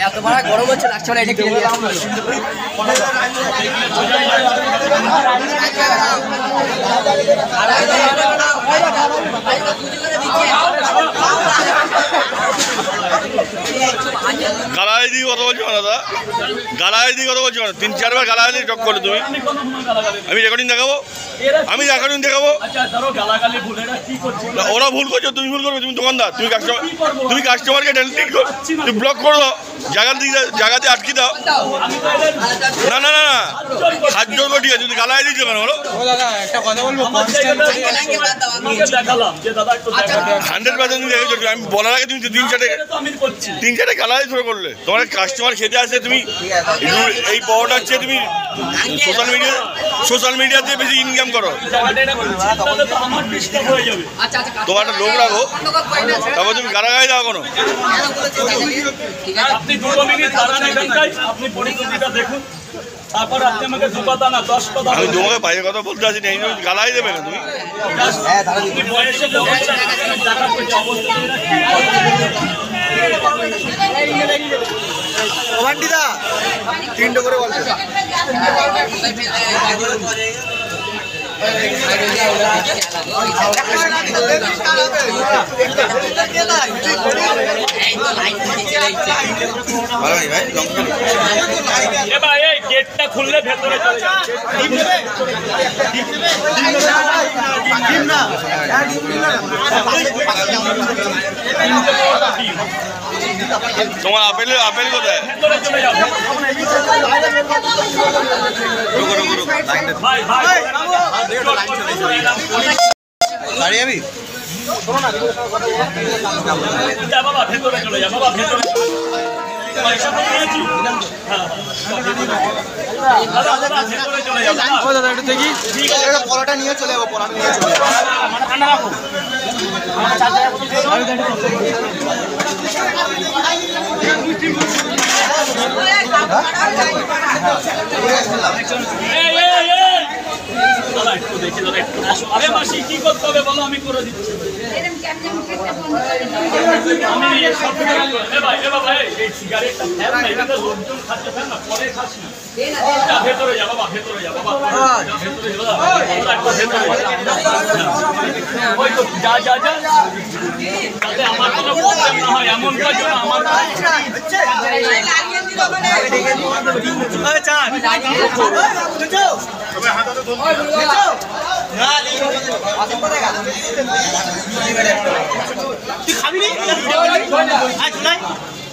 এত বড় গরম হচ্ছে লাগছে না এটা কিনে গালায় দিয়ে কথা বলছো না দাদা, গালায় দিয়ে কথা বলছো না, 3-4 বার গালায় দিয়ে টক করে তুমি। আমি রেকর্ডিং দেখাবো, আমি রেকর্ডিং দেখাবো। ওরা ভুল করছো, তুমি ভুল করবে, তুমি দোকানদার, তুমি কাস্টমারকে ডেলিট করো, তুমি ব্লক করো, জায়গাতে আটকে দাও। না না না না, হাত জোর করে ঠিক আছে, তুমি গালায় দিচ্ছ কেন বলো? 100% তুমি দেখেছো, আমি বলার আগে তুমি 3-4টে গালায় ধরে করলে। তোমার কাস্টমার খেতে আসে, তুমি এই পাওয়াটা হচ্ছে তুমি সোশ্যাল মিডিয়াতে বেশি ইনকাম করো। তোমার একটা লোক রাখো, তারপর তুমি গালাগালি দাও কোনো। আপনি 2 মিনিট দাঁড়ান এখানটায়, আপনি পরিস্থিতিটা দেখুন, তারপর আপনি আমাকে 2 কথা না 10 কথা। আমি তোমাকে বাইরে কথা বলতে আসি না, গালাই দেবে না তুমি। বয়সে ওয়ান্ডিদা 3টা করে বলছে গেটটা খুললে ভেতরে চলে যাবে। তোমার আপেল কোথায়? বাবা ভেতরে চলে যা, বাবা ভেতরে পলাটা নিয়ে চলে যাবো, পলাটা নিয়ে চলে যাবো। আরে মাসি কি করতে হবে বলো, আমি করে দিচ্ছি। আমি সিগারেটটা ফেল না, এটা লোকজন খাচ্ছে, ফেল না, পরে খাস না। ভেতরে যা বাবা, ভেতরে যা বাবা, ওই তো যা যা যা, যাতে আমার কোনো প্রবলেম না হয়, এমন কাজ যেন আমার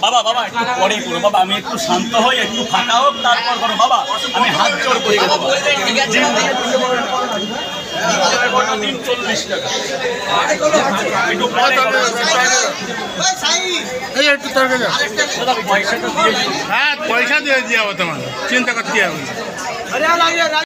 বাবা বাবা একটু পরে করো বাবা, আমি একটু শান্ত হই, একটু ফাঁকা হোক, তারপর করো বাবা। আমি হাত জোর করে গেল বাবা। দিন 40 টাকা একটু পরে একটু তরকারি পয়সাটা দিয়ে, হ্যাঁ পয়সা দিয়ে দেওয়া তোমার চিন্তা করতে হবে।